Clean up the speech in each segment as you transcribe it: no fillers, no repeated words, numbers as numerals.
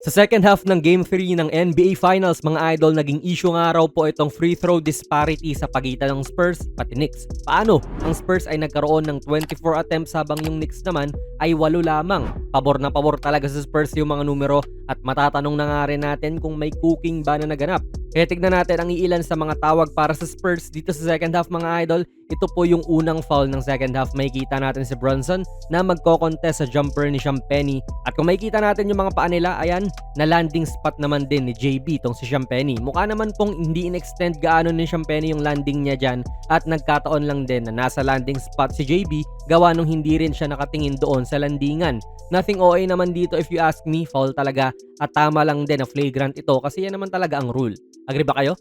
Sa second half ng Game 3 ng NBA Finals, mga idol, naging issue nga raw po itong free throw disparity sa pagitan ng Spurs pati Knicks. Paano? Ang Spurs ay nagkaroon ng 24 attempts habang yung Knicks naman ay 8 lamang. Pabor na pabor talaga sa Spurs yung mga numero at matatanong na nga rin natin kung may cooking ba na naganap. Kaya tignan natin ang iilan sa mga tawag para sa Spurs dito sa second half, mga idol. Ito po yung unang foul ng second half. Makikita natin si Brunson na magko-contest sa jumper ni Champagnie. At kung makikita natin yung mga paa nila, ayan, na landing spot naman din ni JB tong si Champagnie. Mukha naman pong hindi in-extend gaano ni Champagnie yung landing niya dyan at nagkataon lang din na nasa landing spot si JB gawa nung hindi rin siya nakatingin doon sa landingan. Nothing OA naman dito if you ask me, foul talaga at tama lang din na flagrant ito kasi yan naman talaga ang rule. Agree ba kayo?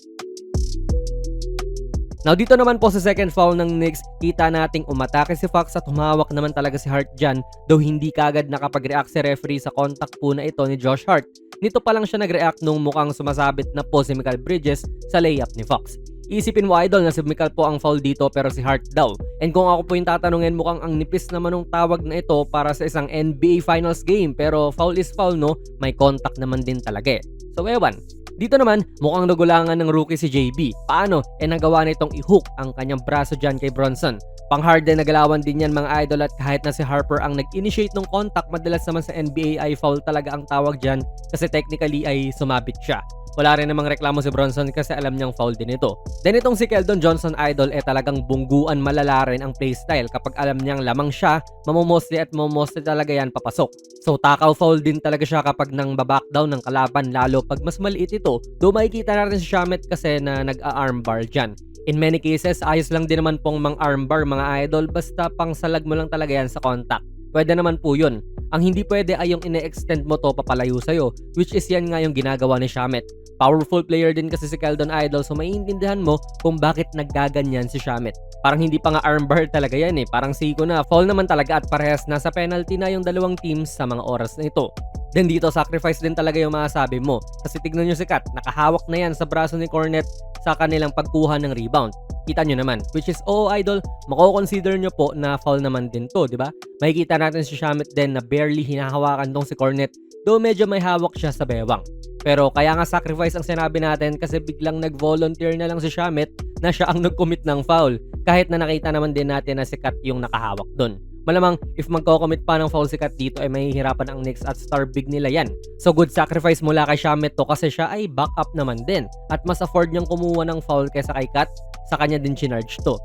Now dito naman po sa second foul ng Knicks, kita nating umatake si Fox at humawak naman talaga si Hart dyan, though hindi kagad nakapag-react si referee sa contact po na ito ni Josh Hart. Nito pa lang siya nag-react nung mukhang sumasabit na po si Mikal Bridges sa layup ni Fox. Isipin mo, idol, na si Mikal po ang foul dito pero si Hart daw. And kung ako po yung tatanungin, mukhang ang nipis naman ng tawag na ito para sa isang NBA Finals game, pero foul is foul, no? May contact naman din talaga eh. So ewan. Dito naman, mukhang nagulangan ng rookie si JB. Paano? Nagawa na itong i-hook ang kanyang braso dyan kay Brunson. Pang-hard na nagalawan din yan, mga idol, at kahit na si Harper ang nag-initiate ng contact, madalas naman sa NBA ay foul talaga ang tawag dyan kasi technically ay sumabit siya. Wala rin namang reklamo si Brunson kasi alam niyang foul din ito. Then itong si Keldon Johnson, idol, talagang bungguan malala rin ang playstyle. Kapag alam niyang lamang siya, mamomosli at mamomosli talaga yan papasok. So takaw foul din talaga siya kapag nang babackdown ng kalaban, lalo pag mas maliit ito. Though makikita natin si Shamet kasi na nag-a-armbar dyan. In many cases, ayos lang din naman pong mang-armbar, mga idol, basta pang salag mo lang talaga yan sa contact. Pwede naman po yun. Ang hindi pwede ay yung ine-extend mo to papalayo sa'yo, which is yan nga yung ginagawa ni Shamet. Powerful player din kasi si Keldon, idol, so maiintindihan mo kung bakit naggaganyan si Shamet. Parang hindi pa nga armbar talaga yan eh, parang siko na. Foul naman talaga at parehas na sa penalty na yung dalawang teams sa mga oras na ito. Then dito, sacrifice din talaga yung masasabi mo. Kasi tignan nyo si Kat, nakahawak na yan sa braso ni Cornet sa kanilang pagkuha ng rebound. Kita nyo naman, which is, idol, mako-consider nyo po na foul naman din to, di ba? Makikita natin si Shamet din na barely hinahawakan tong si Cornet, though medyo may hawak siya sa bewang. Pero kaya nga sacrifice ang sinabi natin kasi biglang nag-volunteer na lang si Shamet na siya ang nag-commit ng foul, kahit na nakita naman din natin na si Kat yung nakahawak dun. Malamang if magko-commit pa ng foul si Kat dito ay mahihirapan ang Knicks at star big nila yan. So good sacrifice mula kay Shamet to kasi siya ay backup naman din at mas afford niyang kumuha ng foul kaysa kay Kat, sa kanya din chinarge to.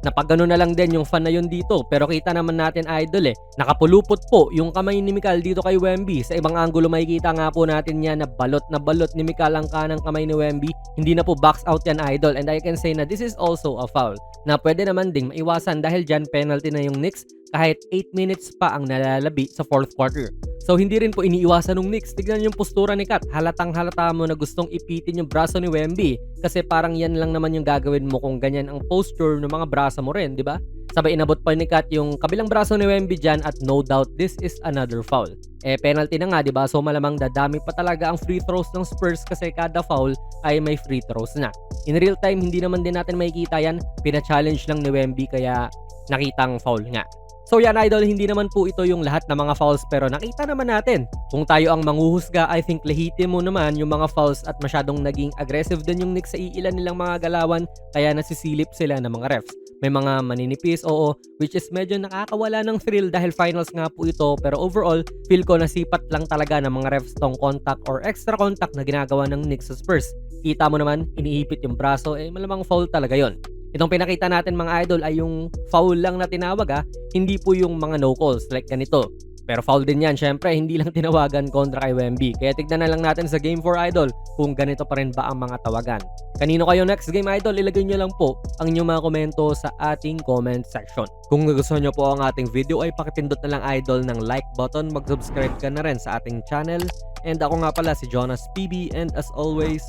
Napagano na lang din yung fan na yun dito, pero kita naman natin, idol, nakapulupot po yung kamay ni Mikal dito kay Wemby. Sa ibang angulo makikita nga po natin yan na balot ni Mikal ang kanang kamay ni Wemby. Hindi na po box out yan, idol, and I can say na this is also a foul na pwede naman ding maiwasan dahil dyan penalty na yung Knicks kahit 8 minutes pa ang nalalabi sa fourth quarter. So hindi rin po iniiwasan ng Knicks. Tignan yung postura ni Kat. Halatang halata mo na gustong ipitin yung braso ni Wemby kasi parang yan lang naman yung gagawin mo kung ganyan ang posture ng mga braso mo rin, di ba? Sabay inabot pa ni Kat yung kabilang braso ni Wemby dyan at no doubt this is another foul. Penalty na nga, di ba? So malamang dadami pa talaga ang free throws ng Spurs kasi kada foul ay may free throws na. In real time, hindi naman din natin makikita yan. Pina-challenge lang ni Wemby kaya nakitang foul nga. So yan, idol, hindi naman po ito yung lahat ng mga fouls pero nakita naman natin. Kung tayo ang manghuhusga, I think lehitimo naman yung mga fouls at masyadong naging aggressive din yung Knicks sa iilan nilang mga galawan kaya nasisilip sila ng mga refs. May mga maninipis, which is medyo nakakawala ng thrill dahil finals nga po ito, pero overall, feel ko nasipat lang talaga ng mga refs tong contact or extra contact na ginagawa ng Knicks sa Spurs. Kita mo naman, iniipit yung braso, malamang foul talaga yon. Itong pinakita natin, mga idol, ay yung foul lang na tinawag, hindi po yung mga no calls like ganito. Pero foul din yan, syempre, hindi lang tinawagan kontra kay Wemby. Kaya tignan na lang natin sa Game 4, idol, kung ganito pa rin ba ang mga tawagan. Kanino kayo next game, idol? Ilagay nyo lang po ang inyong mga komento sa ating comment section. Kung nagustuhan nyo po ang ating video ay pakipindot na lang, idol, ng like button. Mag-subscribe ka na rin sa ating channel. And ako nga pala si Jonas PB, and as always,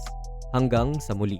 hanggang sa muli.